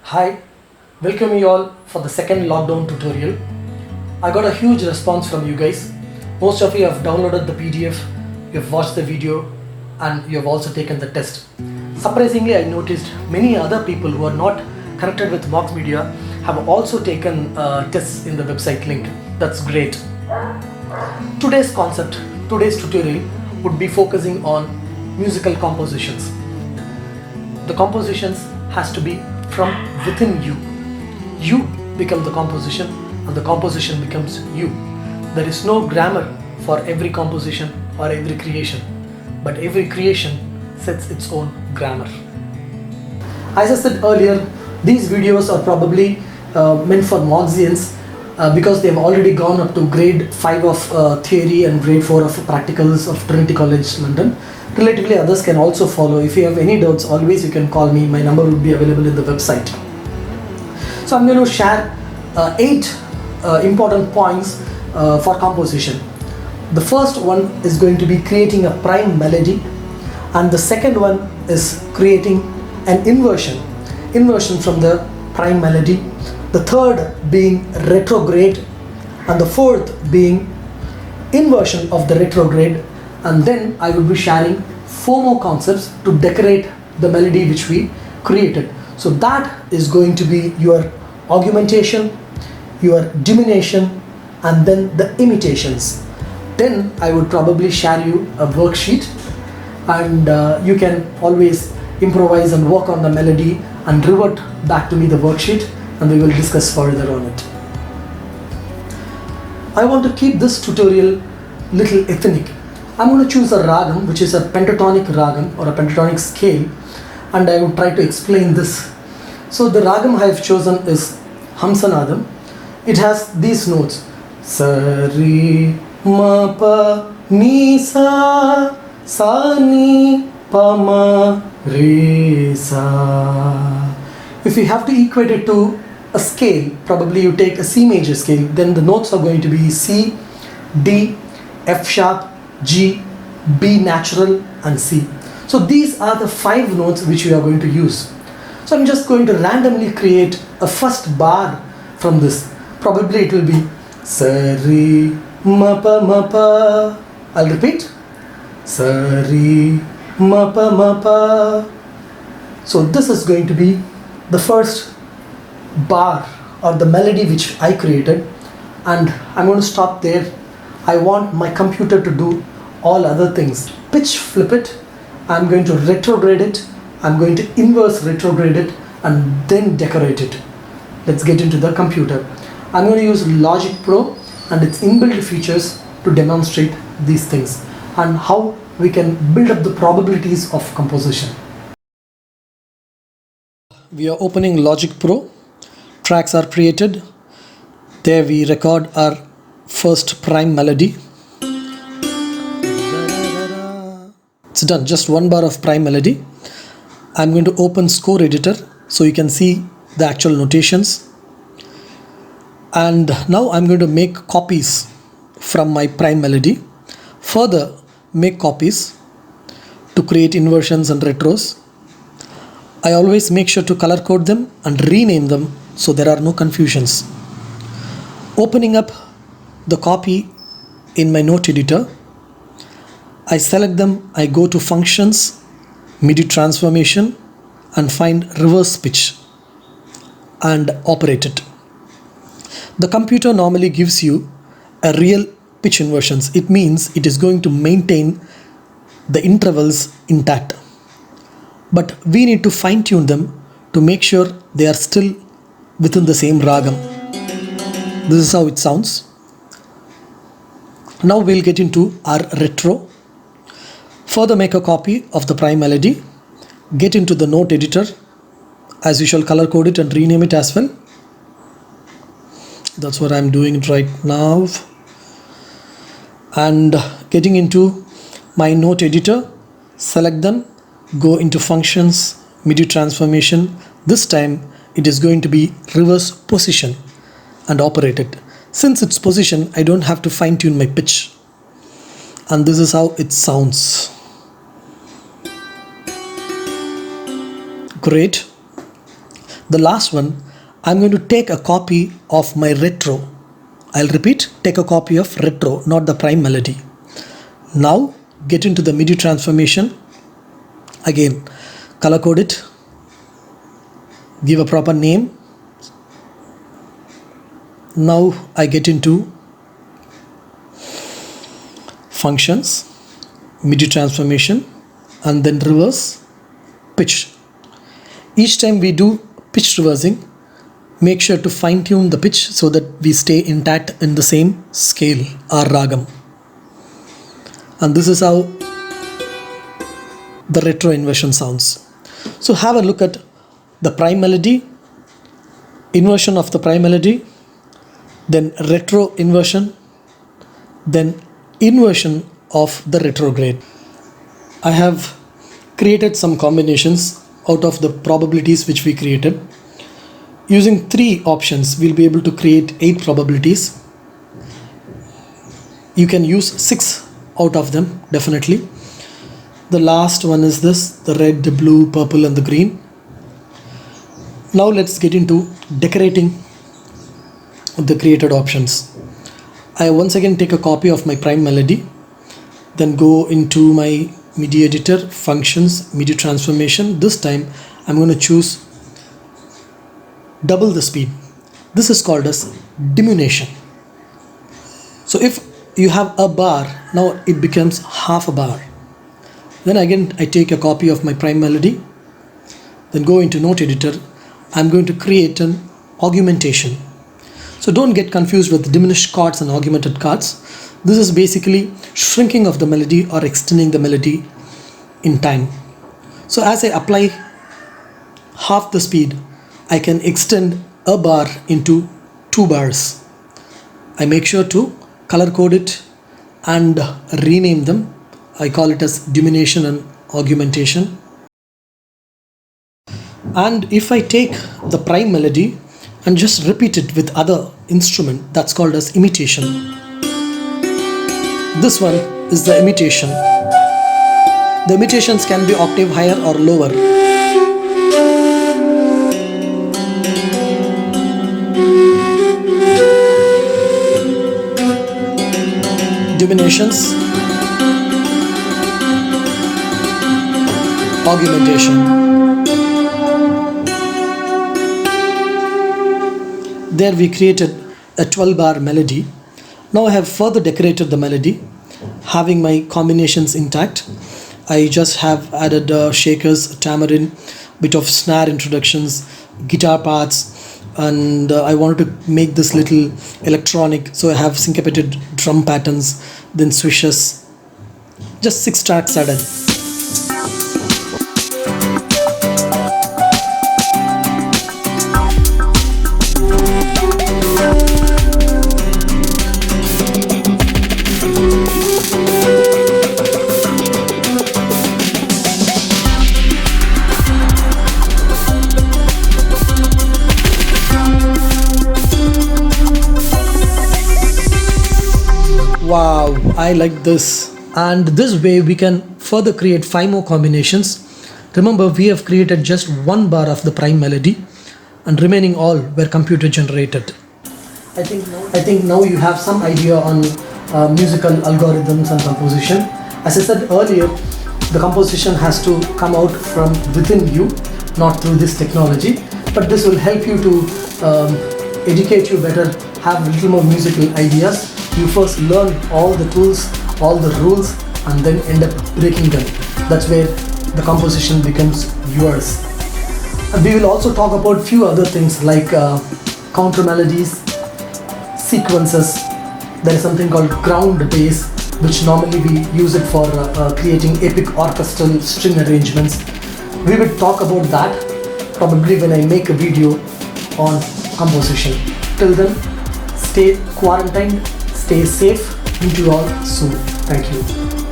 Hi, welcome you all for the second lockdown tutorial. I got a huge response from you guys. Most of you have downloaded the PDF, you have watched the video, and you have also taken the test. Surprisingly, I noticed many other people who are not connected with Vox Media have also taken tests in the website link. That's great. Today's concept, today's tutorial would be focusing on musical compositions. The compositions has to be from within you. You become the composition and the composition becomes you. There is no grammar for every composition or every creation, but every creation sets its own grammar. As I said earlier, these videos are probably meant for Moxians because they have already gone up to grade 5 of theory and grade 4 of practicals of Trinity College London. Relatively others can also follow. If you have any doubts, always you can call me. My number will be available in the website. So I'm going to share 8 important points for composition. The first one is going to be creating a prime melody, and the second one is creating an inversion from the prime melody. The third being retrograde, and the fourth being inversion of the retrograde. And then I will be sharing 4 more concepts to decorate the melody which we created. So that is going to be your augmentation, your diminution, and then the imitations. Then I would probably share you a worksheet, and you can always improvise and work on the melody and revert back to me the worksheet, and we will discuss further on it. I want to keep this tutorial little ethnic. I'm going to choose a ragam, which is a pentatonic ragam or a pentatonic scale, and I will try to explain this. So the ragam I have chosen is Hamsanadam. It has these notes: sa re ma pa ni sa sa ni pa ma re sa. If you have to equate it to a scale, probably you take a C major scale, then the notes are going to be C, D, F sharp, G, B natural, and C. So these are the 5 notes which we are going to use. So I'm just going to randomly create a first bar from this. Probably it will be sa re ma pa. I'll repeat: sa re ma pa. So this is going to be the first bar or the melody which I created, and I'm going to stop there. I want my computer to do all other things. Pitch flip it, I'm going to retrograde it, I'm going to inverse retrograde it, and then decorate it. Let's get into the computer. I'm going to use Logic Pro and its inbuilt features to demonstrate these things and how we can build up the probabilities of composition. We are opening Logic Pro. Tracks are created. There we record our first prime melody. It's done, just 1 bar of prime melody. I'm going to open score editor so you can see the actual notations. And now I'm going to make copies from my prime melody. Further, make copies to create inversions and retros. I always make sure to color code them and rename them so there are no confusions. Opening up the copy in my note editor, I select them, I go to functions, MIDI transformation, and find reverse pitch and operate it. The computer normally gives you a real pitch inversions. It means it is going to maintain the intervals intact. But we need to fine tune them to make sure they are still within the same ragam. This is how it sounds. Now we'll get into our retro. Further, make a copy of the prime melody. Get into the note editor. As usual, color code it and rename it as well. That's what I'm doing right now. And getting into my note editor, select them, go into functions, MIDI transformation. This time it is going to be reverse position and operate it. Since it's position, I don't have to fine tune my pitch. And this is how it sounds. Great. The last one, I'm going to take a copy of my retro. I'll repeat, take a copy of retro, not the prime melody. Now get into the MIDI transformation. Again, color code it, give a proper name. Now I get into functions, MIDI transformation, and then reverse pitch. Each time we do pitch reversing, make sure to fine tune the pitch so that we stay intact in the same scale or ragam. And this is how the retro inversion sounds. So have a look at the prime melody, inversion of the prime melody, then retro inversion, then inversion of the retrograde. I have created some combinations out of the probabilities which we created. Using 3 options, we'll be able to create 8 probabilities. You can use 6 out of them, definitely. The last one is this, the red, the blue, purple and the green. Now let's get into decorating the created options. I once again take a copy of my prime melody, then go into my MIDI editor, functions, MIDI transformation. This time I'm going to choose double the speed. This is called as diminution. So if you have a bar, now it becomes half a bar. Then again I take a copy of my prime melody, then go into note editor. I'm going to create an augmentation. So don't get confused with diminished chords and augmented chords. This is basically shrinking of the melody or extending the melody in time. So as I apply half the speed, I can extend a bar into 2 bars. I make sure to color code it and rename them. I call it as diminution and augmentation. And if I take the prime melody and just repeat it with other instrument, that's called as imitation. This one is the imitation. The imitations can be octave higher or lower. Diminutions, augmentation. There we created a 12-bar melody. Now I have further decorated the melody, having my combinations intact. I just have added shakers, tambourine, bit of snare introductions, guitar parts, and I wanted to make this little electronic, so I have syncopated drum patterns, then swishes. Just 6 tracks added. Wow, I like this. And this way we can further create 5 more combinations. Remember, we have created just 1 bar of the prime melody and remaining all were computer generated. I think now you have some idea on musical algorithms and composition. As I said earlier, the composition has to come out from within you, not through this technology. But this will help you to educate you better, have a little more musical ideas. You first learn all the tools, all the rules, and then end up breaking them. That's where the composition becomes yours. And we will also talk about few other things like counter melodies, sequences. There is something called ground bass, which normally we use it for creating epic orchestral string arrangements. We will talk about that probably when I make a video on composition. Till then, stay quarantined, stay safe. Meet you all soon. Thank you.